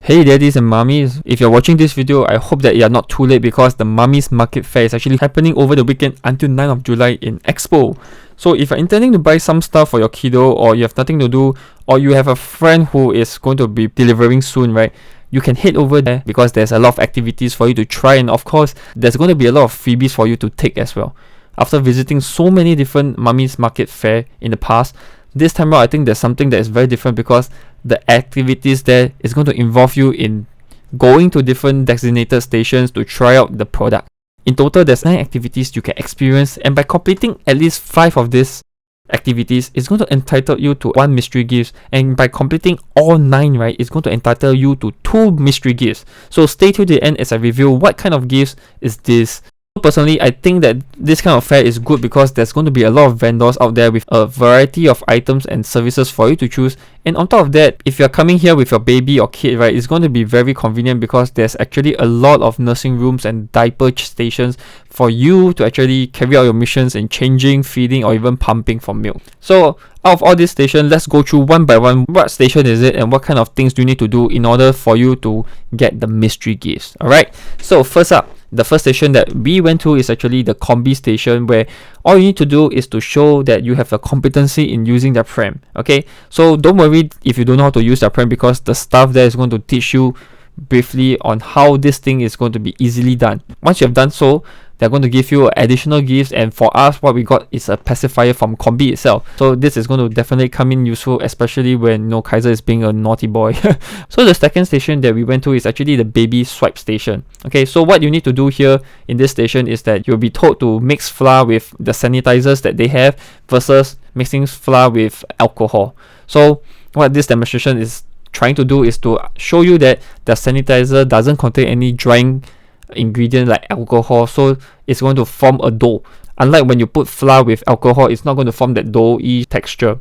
Hey daddies and mummies, if you're watching this video, I hope that you're not too late because the Mummies Market Fair is actually happening over the weekend until 9th of July in Expo. So if you're intending to buy some stuff for your kiddo, or you have nothing to do, or you have a friend who is going to be delivering soon, right? You can head over there because there's a lot of activities for you to try, and of course, there's going to be a lot of freebies for you to take as well. After visiting so many different Mummies Market Fair in the past, this time around I think there's something that is very different because the activities there is going to involve you in going to different designated stations to try out the product. In total, there's 9 activities you can experience, and by completing at least 5 of these activities, it's going to entitle you to 1 mystery gift, and by completing all 9, right, it's going to entitle you to 2 mystery gifts. So stay till the end as I reveal what kind of gifts is this. Personally, I think that this kind of fair is good because there's going to be a lot of vendors out there with a variety of items and services for you to choose. And on top of that, if you're coming here with your baby or kid, right, it's going to be very convenient because there's actually a lot of nursing rooms and diaper stations for you to actually carry out your missions in changing, feeding, or even pumping for milk. So out of all these stations, let's go through one by one. What station is it and what kind of things do you need to do in order for you to get the mystery gifts? Alright, so first up, the first station that we went to is actually the combi station, where all you need to do is to show that you have a competency in using the pram. Okay, so don't worry if you don't know how to use the pram because the staff there is going to teach you briefly on how this thing is going to be easily done. Once you have done so, they're going to give you additional gifts, and for us what we got is a pacifier from Combi itself. So this is going to definitely come in useful, especially when Kaiser is being a naughty boy. So the second station that we went to is actually the baby swipe station. Okay, so what you need to do here in this station is that you'll be told to mix flour with the sanitizers that they have versus mixing flour with alcohol. So what this demonstration is trying to do is to show you that the sanitizer doesn't contain any drying ingredient like alcohol, so it's going to form a dough. Unlike when you put flour with alcohol, it's not going to form that doughy texture.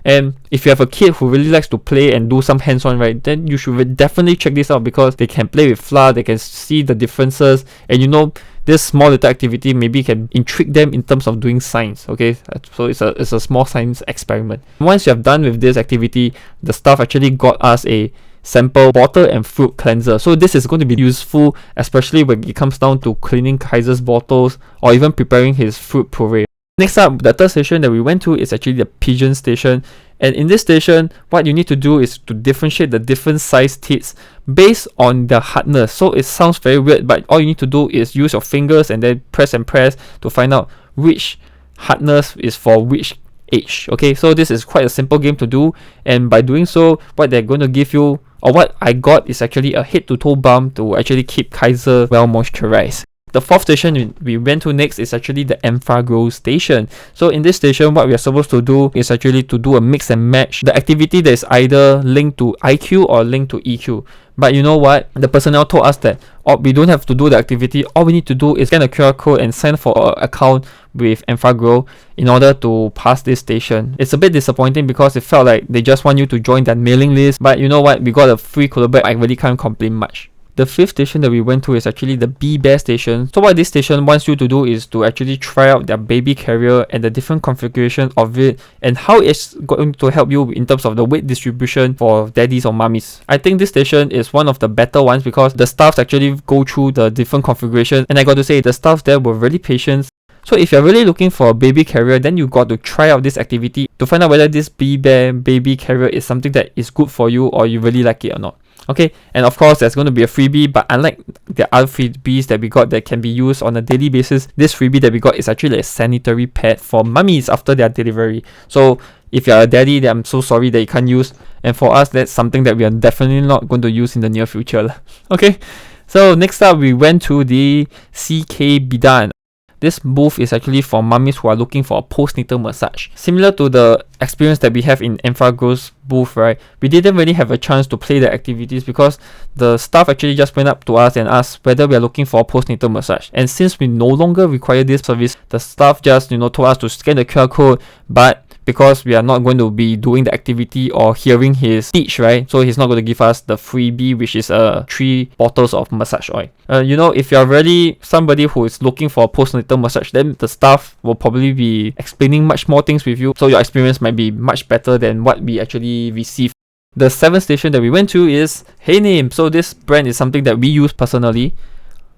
And if you have a kid who really likes to play and do some hands-on, right, then you should definitely check this out because they can play with flour, they can see the differences, and this small little activity maybe can intrigue them in terms of doing science. Okay, so it's a small science experiment. Once you have done with this activity, the staff actually got us a sample bottle and fruit cleanser. So this is going to be useful, especially when it comes down to cleaning Kaiser's bottles or even preparing his fruit puree. Next up, the third station that we went to is actually the pigeon station. And in this station, what you need to do is to differentiate the different size teats based on the hardness. So it sounds very weird, but all you need to do is use your fingers and then press to find out which hardness is for which age. Okay, so this is quite a simple game to do, and by doing so, what they're going to give you, or what I got, is actually a head to toe balm to actually keep Kaiser well moisturized. The fourth station we went to next is actually the Grow station. So in this station, what we are supposed to do is actually to do a mix and match the activity that is either linked to IQ or linked to EQ. But you know what? The personnel told us that we don't have to do the activity. All we need to do is scan a QR code and sign for an account with Grow in order to pass this station. It's a bit disappointing because it felt like they just want you to join that mailing list. But you know what? We got a free cooler bag. I really can't complain much. The fifth station that we went to is actually the Bee Bear station. So what this station wants you to do is to actually try out their baby carrier and the different configuration of it and how it's going to help you in terms of the weight distribution for daddies or mummies. I think this station is one of the better ones because the staffs actually go through the different configurations, and I got to say the staffs there were really patient. So if you're really looking for a baby carrier, then you got to try out this activity to find out whether this Bee Bear baby carrier is something that is good for you or you really like it or not. Okay, and of course there's going to be a freebie, but unlike the other freebies that we got that can be used on a daily basis, this freebie that we got is actually a sanitary pad for mummies after their delivery. So if you're a daddy, then I'm so sorry that you can't use, and for us that's something that we are definitely not going to use in the near future. Okay, so next up we went to the CK Bidan. This booth is actually for mummies who are looking for a postnatal massage. Similar to the experience that we have in Grow's booth, right? We didn't really have a chance to play the activities because the staff actually just went up to us and asked whether we are looking for a postnatal massage. And since we no longer require this service, the staff just told us to scan the QR code, but because we are not going to be doing the activity or hearing his speech, right? So he's not going to give us the freebie, which is 3 bottles of massage oil. If you're really somebody who is looking for a postnatal massage, then the staff will probably be explaining much more things with you, so your experience might be much better than what we actually received. The 7th station that we went to is Hey Name. So this brand is something that we use personally.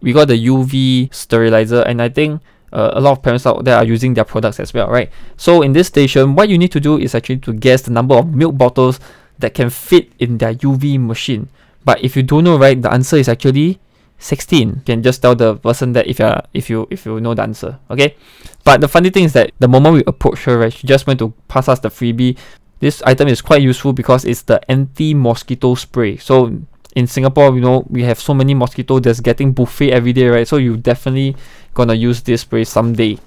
We got the UV sterilizer, and I think a lot of parents out there are using their products as well, right? So in this station, what you need to do is actually to guess the number of milk bottles that can fit in their UV machine. But if you don't know, right, the answer is actually 16. You can just tell the person that if you know the answer, okay? But the funny thing is that the moment we approached her, right, she just went to pass us the freebie. This item is quite useful because it's the anti-mosquito spray. So in Singapore, you know, we have so many mosquitoes that's getting buffet every day, right? So you definitely gonna use this spray someday.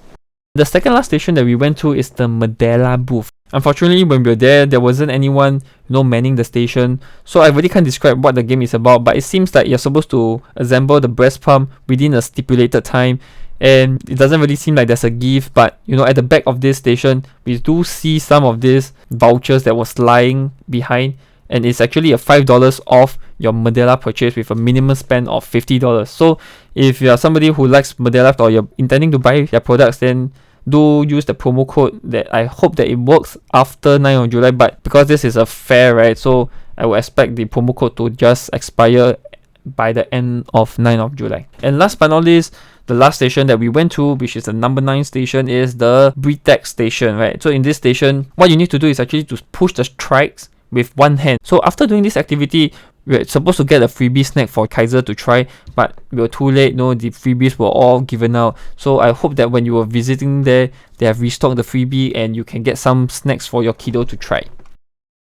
The second last station that we went to is the Medela booth. Unfortunately, when we were there wasn't anyone, you know, manning the station. So I really can't describe what the game is about, but it seems like you're supposed to assemble the breast pump within a stipulated time. And it doesn't really seem like there's a gift, but you know, at the back of this station, we do see some of these vouchers that was lying behind, and it's actually a $5 off your Medela purchase with a minimum spend of $50. So if you are somebody who likes Medela or you're intending to buy their products, then do use the promo code. That I hope that it works after 9th of July, but because this is a fair, right, so I will expect the promo code to just expire by the end of 9th of July. And last but not least, the last station that we went to, which is the number 9 station, is the Britex station, right? So in this station, what you need to do is actually to push the strikes with one hand. So after doing this activity, we're supposed to get a freebie snack for Kaiser to try, but we were too late. No, the freebies were all given out. So I hope that when you were visiting there, they have restocked the freebie and you can get some snacks for your kiddo to try.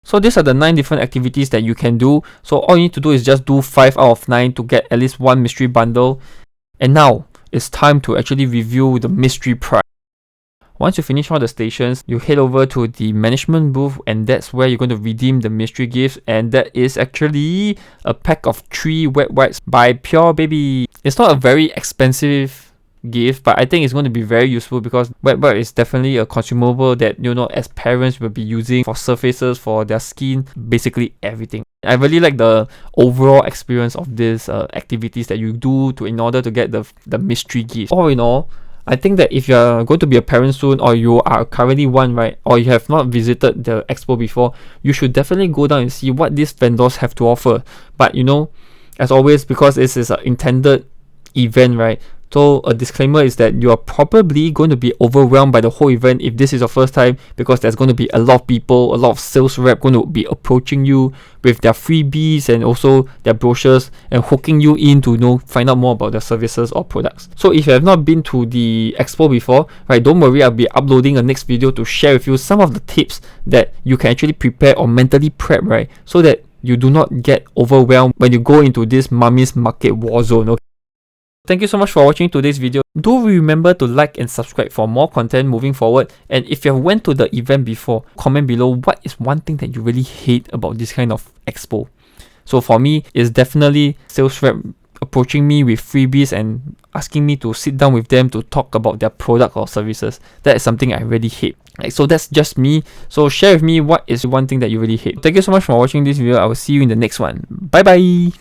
So these are the 9 different activities that you can do. So all you need to do is just do 5 out of 9 to get at least one mystery bundle. And now it's time to actually review the mystery prize. Once you finish all the stations, you head over to the management booth, and that's where you're going to redeem the mystery gifts, and that is actually a pack of 3 wet wipes by Pure Baby. It's not a very expensive gift, but I think it's going to be very useful because wet wipe is definitely a consumable that, you know, as parents will be using for surfaces, for their skin, basically everything. I really like the overall experience of these activities that you do in order to get the mystery gift. All in all, I think that if you're going to be a parent soon, or you are currently one, right, or you have not visited the expo before, you should definitely go down and see what these vendors have to offer. But you know, as always, because this is an intended event, right, so a disclaimer is that you are probably going to be overwhelmed by the whole event if this is your first time, because there's going to be a lot of people, a lot of sales rep going to be approaching you with their freebies and also their brochures and hooking you in to, you know, find out more about their services or products. So if you have not been to the expo before, right, don't worry, I'll be uploading a next video to share with you some of the tips that you can actually prepare or mentally prep, right, so that you do not get overwhelmed when you go into this mummy's market war zone. Okay? Thank you so much for watching today's video. Do remember to like and subscribe for more content moving forward. And if you have went to the event before, comment below what is one thing that you really hate about this kind of expo. So for me, it's definitely sales rep approaching me with freebies and asking me to sit down with them to talk about their product or services. That is something I really hate. Right, so that's just me. So share with me what is one thing that you really hate. Thank you so much for watching this video. I will see you in the next one. Bye bye.